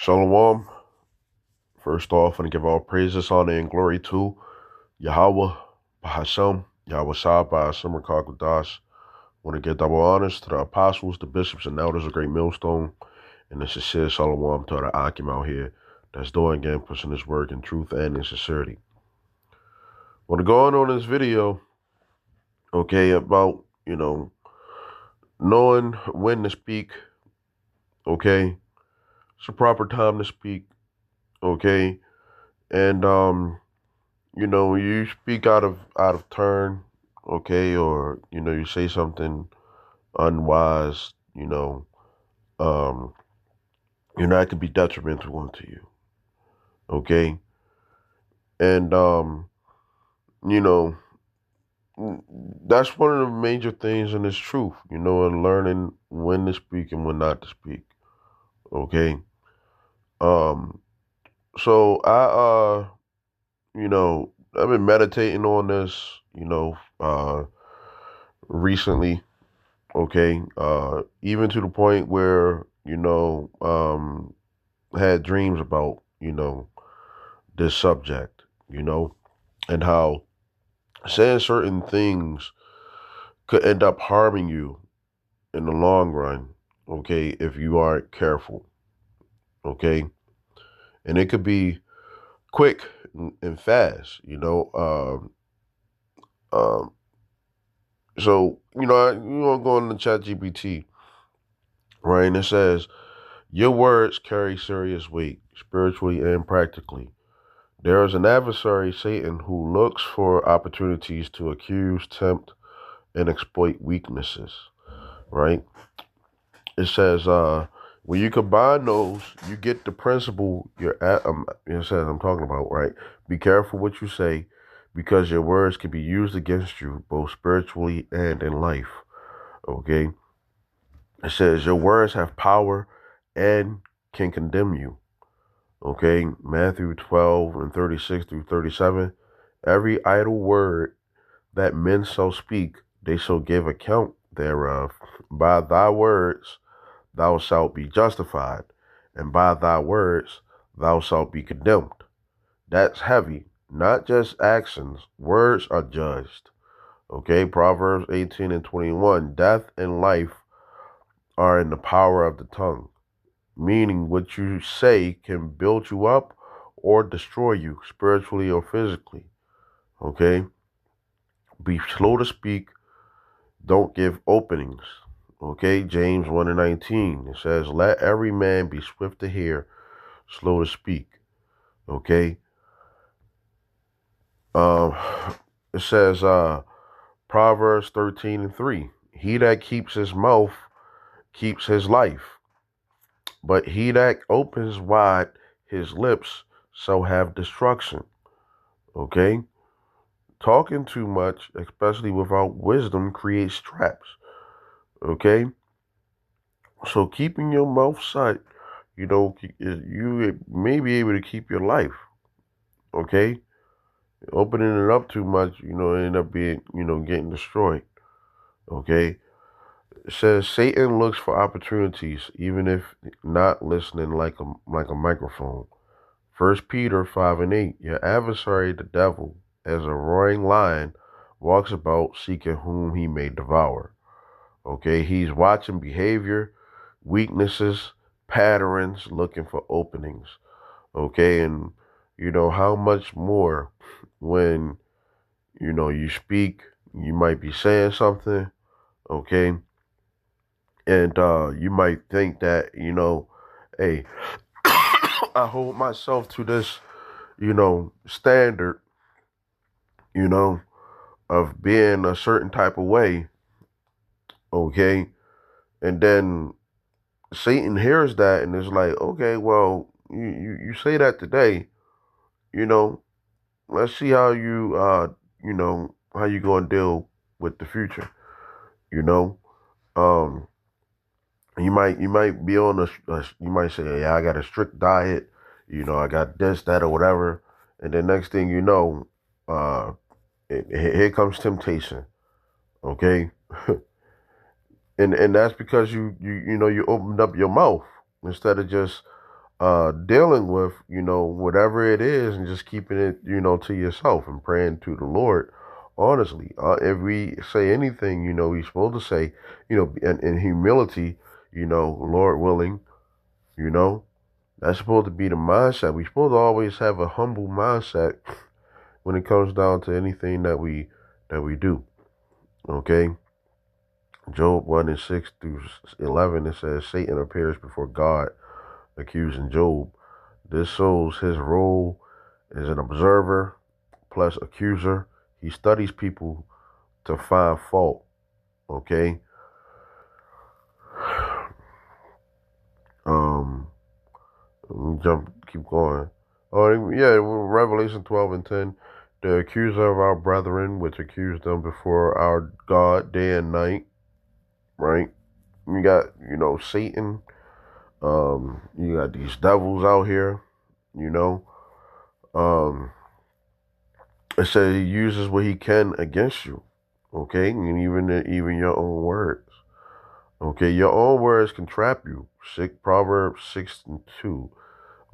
Shalom. First off, I want to give all praises, honor, and glory to Yahweh, Bahashem, Yahweh Shah, Bahashem, Rakakadash. Want to give double honors to the apostles, the bishops, and elders of Great Millstone, and the sincere Shalom to the Akim out here that's doing again, pushing this work in truth and in sincerity. Want to go on this video, okay, about, knowing when to speak, okay? It's a proper time to speak, okay? And, you speak out of turn, okay, or you say something unwise, um, that could be detrimental to you, okay, and you know, that's one of the major things in this truth, and learning when to speak and when not to speak, okay. Um, so I've been meditating on this, recently. Okay. Even to the point where, had dreams about, this subject, and how saying certain things could end up harming you in the long run, okay, if you aren't careful, okay? And it could be quick and fast, Um, so, go on the chat GPT, right? And it says, your words carry serious weight, spiritually and practically. There is an adversary, Satan, who looks for opportunities to accuse, tempt, and exploit weaknesses, right? It says, when you combine those, you get the principle it says I'm talking about, right? Be careful what you say, because your words can be used against you, both spiritually and in life, okay? It says, your words have power and can condemn you. Okay, Matthew 12 and 36 through 37. Every idle word that men shall speak, they shall give account thereof. By thy words thou shalt be justified, and by thy words thou shalt be condemned. That's heavy. Not just actions, words are judged. Okay, Proverbs 18 and 21. Death and life are in the power of the tongue, meaning what you say can build you up or destroy you spiritually or physically. Okay? Be slow to speak, don't give openings. Okay? James 1 and 19. It says, let every man be swift to hear, slow to speak. Okay? Um, it says, Proverbs 13 and 3. He that keeps his mouth keeps his life, but he that opens wide his lips shall have destruction. Okay? Talking too much, especially without wisdom, creates traps. Okay? So keeping your mouth shut, you may be able to keep your life. Okay? Opening it up too much, end up being, getting destroyed. Okay? It says Satan looks for opportunities, even if not listening like a microphone. 1 Peter 5 and 8. Your adversary, the devil, as a roaring lion, walks about seeking whom he may devour. Okay, he's watching behavior, weaknesses, patterns, looking for openings. Okay, and how much more when you speak, you might be saying something, okay, and you might think that hey, I hold myself to this standard, you know, of being a certain type of way, okay? And then Satan hears that and is like, okay, well, you say that today, you know, let's see how how you gonna deal with the future, you know? Um, you might be on you might say, yeah, I got a strict diet, I got this, that, or whatever, and then next thing you know, here comes temptation, okay? and that's because you opened up your mouth instead of just dealing with, whatever it is and just keeping it, to yourself and praying to the Lord honestly. If we say anything, we're supposed to say, in humility, Lord willing, you know, that's supposed to be the mindset. We're supposed to always have a humble mindset when it comes down to anything that we do. Okay. Job 1 and 6 through 11, it says, Satan appears before God, accusing Job. This shows his role as an observer plus accuser. He studies people to find fault. Okay. Um, keep going. Oh, yeah, Revelation 12 and 10. The accuser of our brethren, which accused them before our God day and night, right? You got, Satan. You got these devils out here, you know. Um, it says he uses what he can against you, okay? And even your own words. Okay, your own words can trap you. Proverbs 6 and 2.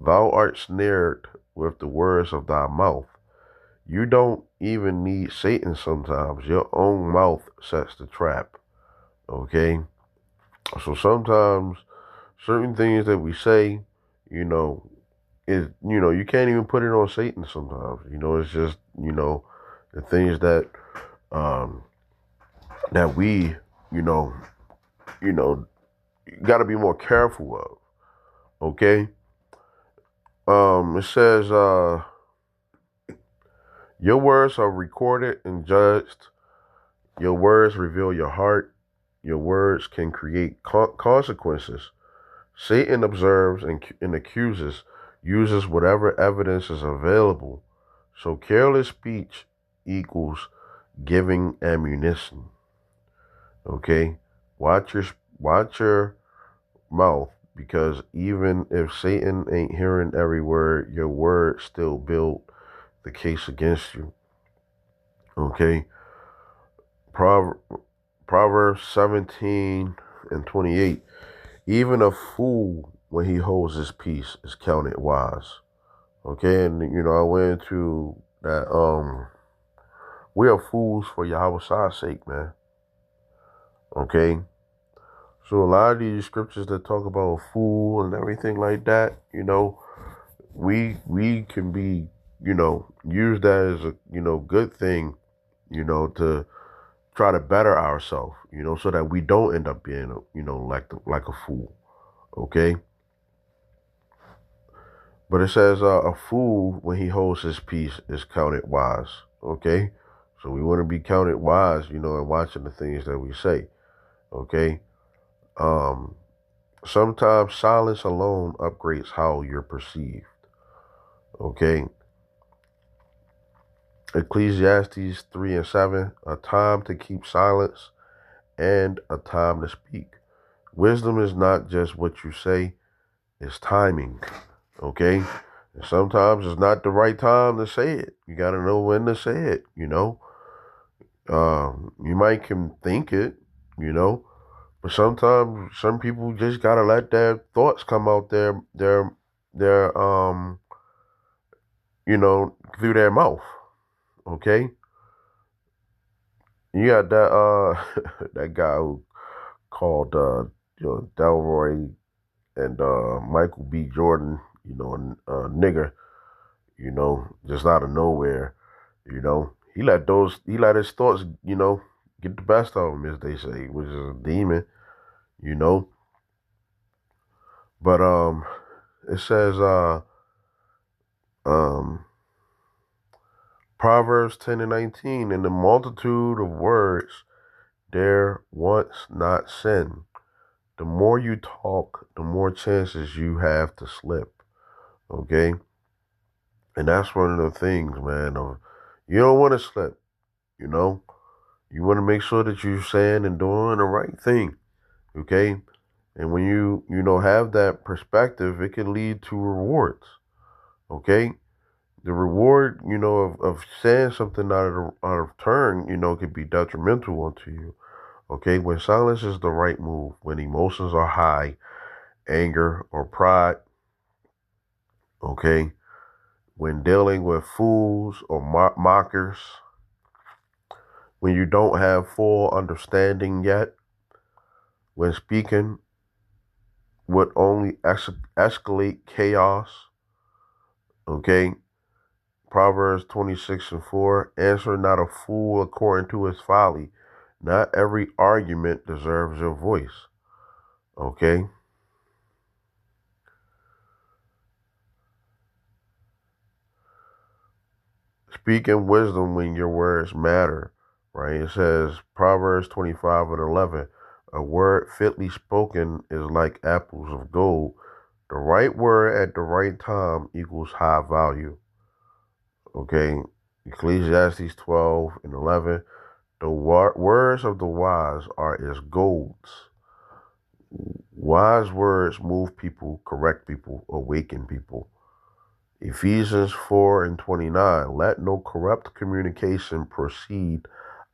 Thou art snared with the words of thy mouth. You don't even need Satan sometimes. Your own mouth sets the trap. Okay? So sometimes certain things that we say, you know, you can't even put it on Satan sometimes. It's just, the things um that we, you know, you know, gotta be more careful of. Okay? It says your words are recorded and judged. Your words reveal your heart. Your words can create consequences. Satan observes and accuses, uses whatever evidence is available. So careless speech equals giving ammunition. Okay? Watch your watch your mouth, because even if Satan ain't hearing every word, your words still build the case against you. Okay? Proverbs 17 and 28. Even a fool, when he holds his peace, is counted wise. Okay, and I went into that. We are fools for Yahweh's sake, man. Okay, so a lot of these scriptures that talk about a fool and everything like that, we can be, use that as a good thing, to try to better ourselves, so that we don't end up being, like a fool. Okay. But it says a fool, when he holds his peace, is counted wise. Okay? So we want to be counted wise, and watching the things that we say. Okay? Um, Sometimes silence alone upgrades how you're perceived. Okay? Ecclesiastes 3 and 7, a time to keep silence and a time to speak. Wisdom is not just what you say, it's timing. Okay? And sometimes it's not the right time to say it. You got to know when to say it, You might can think it, but sometimes some people just got to let their thoughts come out their through their mouth. Okay? You got that that guy who called Delroy and Michael B. Jordan, a nigger, just out of nowhere. He let his thoughts, get the best of him, as they say, which is a demon, you know. But it says um Proverbs 10 and 19, in the multitude of words there wants not sin. The more you talk, the more chances you have to slip. Okay? And that's one of the things, man. You don't want to slip, you know. You want to make sure that you're saying and doing the right thing. Okay? And when you have that perspective, it can lead to rewards. Okay? The reward, of saying something out of turn, could be detrimental unto you. Okay? When silence is the right move, when emotions are high, anger or pride, Okay? When dealing with fools or mockers, when you don't have full understanding yet, when speaking would only escalate chaos. Okay? Proverbs 26:4, answer not a fool according to his folly. Not every argument deserves your voice. Okay? Speaking wisdom when your words matter, right? It says, Proverbs 25:11, a word fitly spoken is like apples of gold. The right word at the right time equals high value. Okay? Ecclesiastes 12:11, the words of the wise are as golds. Wise words move people, correct people, awaken people. Ephesians 4:29, let no corrupt communication proceed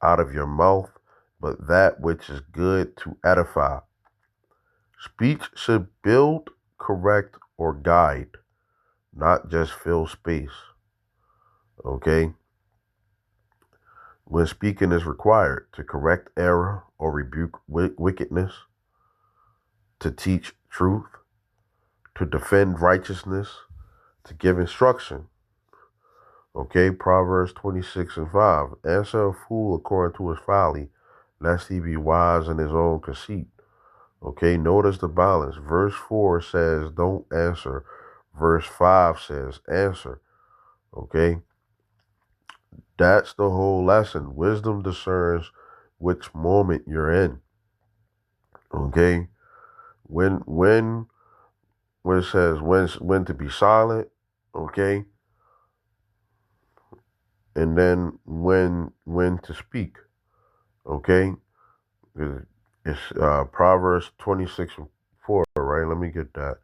out of your mouth, but that which is good to edify. Speech should build, correct, or guide, not just fill space. Okay? When speaking is required to correct error or rebuke wickedness, to teach truth, to defend righteousness, to give instruction. Okay, Proverbs 26:5. Answer a fool according to his folly, lest he be wise in his own conceit. Okay, notice the balance. Verse 4 says, don't answer. Verse 5 says, answer. Okay, that's the whole lesson. Wisdom discerns which moment you're in. Okay, when it says when to be silent, okay, and then when to speak, okay. It's Proverbs 26:4, right? Let me get that.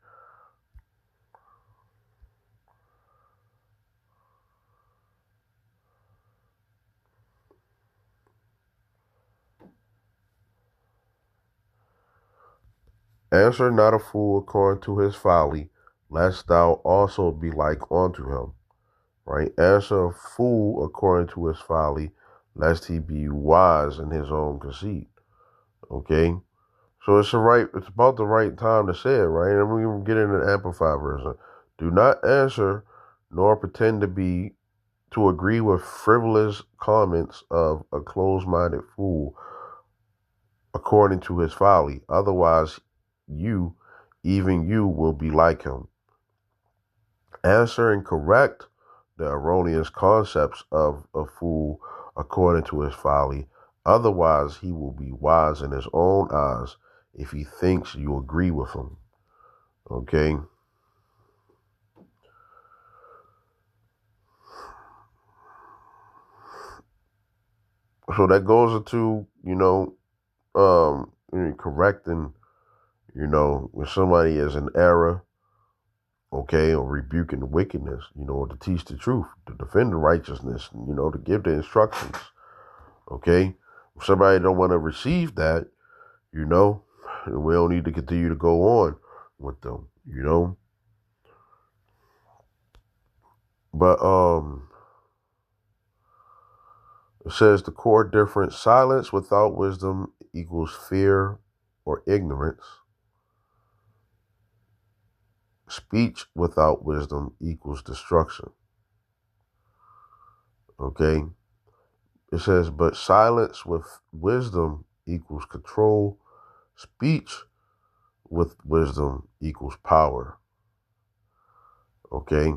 Answer not a fool according to his folly, lest thou also be like unto him. Right? Answer a fool according to his folly, lest he be wise in his own conceit. Okay? So it's about the right time to say it, right? And we can get in an amplified version. Do not answer nor pretend to agree with frivolous comments of a closed-minded fool according to his folly. Otherwise, you, even you, will be like him. Answer and correct the erroneous concepts of a fool according to his folly. Otherwise, he will be wise in his own eyes if he thinks you agree with him. Okay? So that goes into, correcting, when somebody is in error, okay, or rebuking wickedness, to teach the truth, to defend the righteousness, to give the instructions, okay. If somebody don't want to receive that, we don't need to continue to go on with them. But it says the core difference: silence without wisdom equals fear or ignorance. Speech without wisdom equals destruction. Okay. It says, but silence with wisdom equals control. Speech with wisdom equals power. Okay.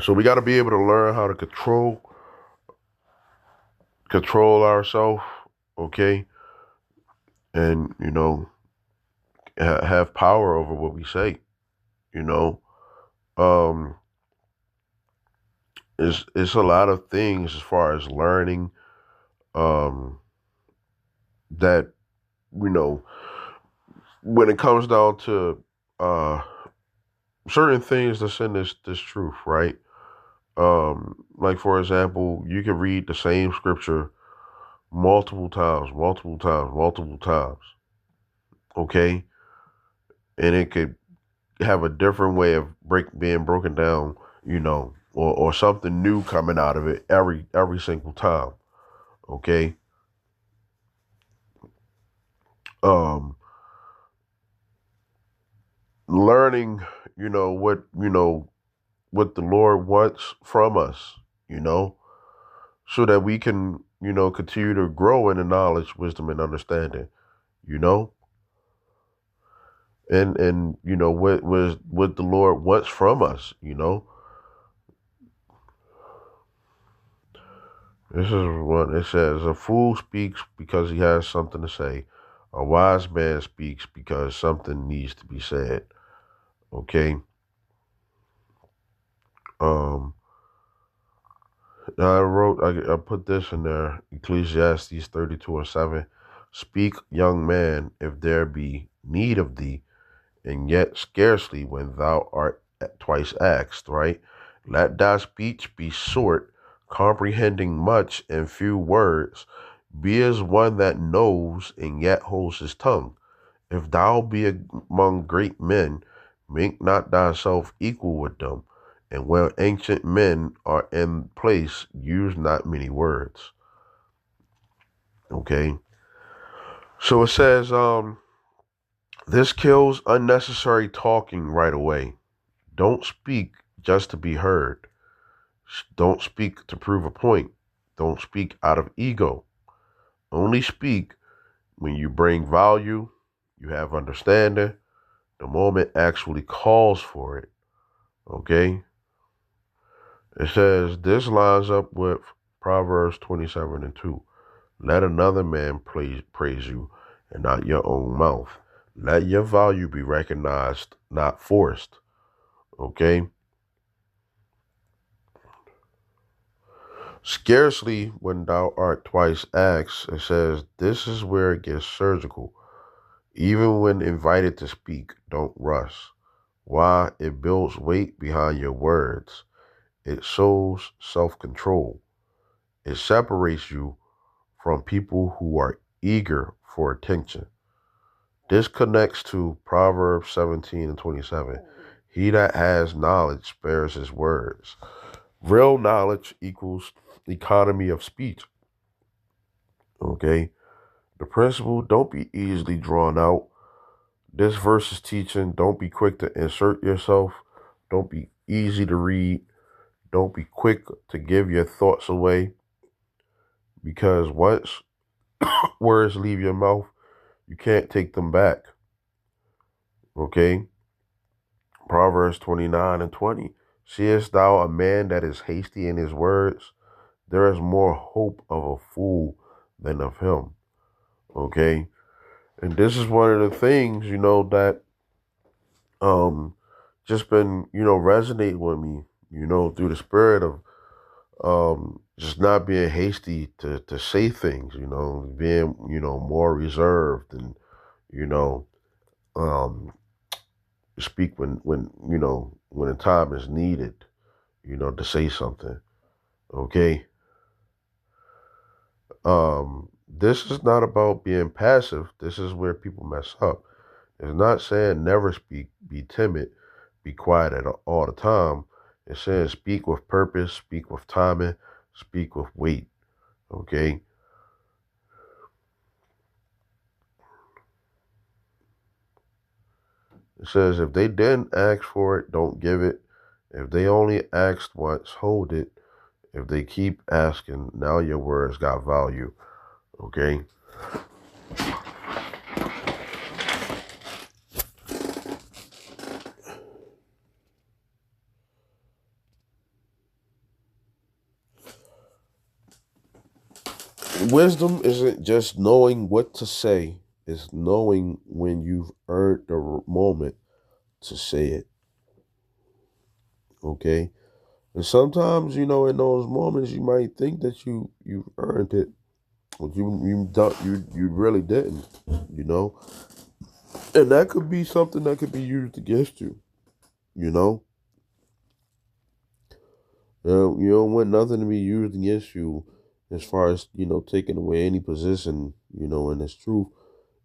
So we got to be able to learn how to control ourselves. Okay. And, have power over what we say. You know, um, it's a lot of things as far as learning, um, that, you know, when it comes down to, uh, certain things that's in this truth, right? Like for example, you can read the same scripture multiple times, multiple times, multiple times. Okay, and it could have a different way of being broken down, or something new coming out of it every single time. Okay. Um, Learning, what the Lord wants from us, you know, so that we can, continue to grow in the knowledge, wisdom, and understanding, you know, and what the Lord wants from us, This is what it says. A fool speaks because he has something to say. A wise man speaks because something needs to be said. Okay. Um, I put this in there, Ecclesiastes 32:7. Speak, young man, if there be need of thee, and yet scarcely when thou art twice asked, right? Let thy speech be short, comprehending much in few words. Be as one that knows and yet holds his tongue. If thou be among great men, make not thyself equal with them. And where ancient men are in place, use not many words. Okay. So it says, this kills unnecessary talking right away. Don't speak just to be heard. Don't speak to prove a point. Don't speak out of ego. Only speak when you bring value, you have understanding, the moment actually calls for it. Okay? It says this lines up with Proverbs 27:2. Let another man praise you and not your own mouth. Let your value be recognized, not forced. Okay? Scarcely when thou art twice asked, it says this is where it gets surgical. Even when invited to speak, don't rush. Why? It builds weight behind your words. It shows self control. It separates you from people who are eager for attention. This connects to Proverbs 17:27. He that has knowledge spares his words. Real knowledge equals economy of speech. Okay? The principle, don't be easily drawn out. This verse is teaching, don't be quick to insert yourself. Don't be easy to read. Don't be quick to give your thoughts away. Because once words leave your mouth, you can't take them back. Okay? Proverbs 29:20. Seest thou a man that is hasty in his words? There is more hope of a fool than of him. Okay? And this is one of the things, that um just been, resonating with me, through the spirit of just not being hasty to say things, being, more reserved and, you know, um speak when the time is needed, to say something. Okay. This is not about being passive. This is where people mess up. It's not saying never speak, be timid, be quiet at all the time. It's saying speak with purpose, speak with timing, speak with weight. Okay. It says if they didn't ask for it, don't give it. If they only asked once, hold it. If they keep asking, now your words got value. Okay. Wisdom isn't just knowing what to say, it's knowing when you've earned the moment to say it. Okay. And sometimes, in those moments, you might think that you've earned it, but you don't, you really didn't, you know. And that could be something that could be used against you, you know. You don't want nothing to be used against you as far as, taking away any position, in this truth,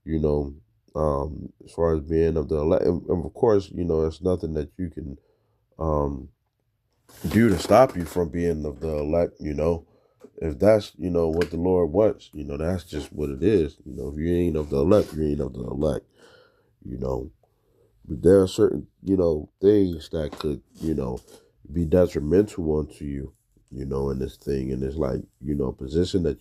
you know. As far as being of the elect, and of course, it's nothing that you can um do to stop you from being of the elect. If that's what the Lord wants, that's just what it is. If you ain't of the elect, you ain't of the elect. You know, but there are certain things that could be detrimental unto you. In this thing, and it's like position that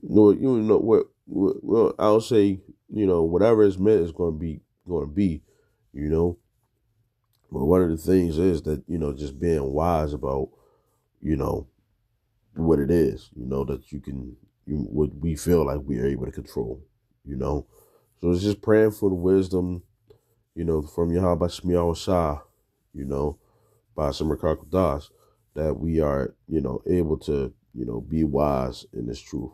what well, I'll say whatever is meant is going to be. You know, but one of the things is that just being wise about you know what it is, that what we feel like we are able to control, you know. So it's just praying for the wisdom, from Yahweh Shemiah Shah, you know, by Samar Das, that we are, able to, be wise in this truth.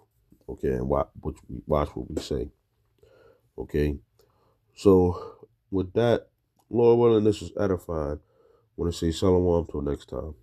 Okay, and watch what we say. Okay. So with that, Lord willing, this was edifying. I want to say shalom till next time.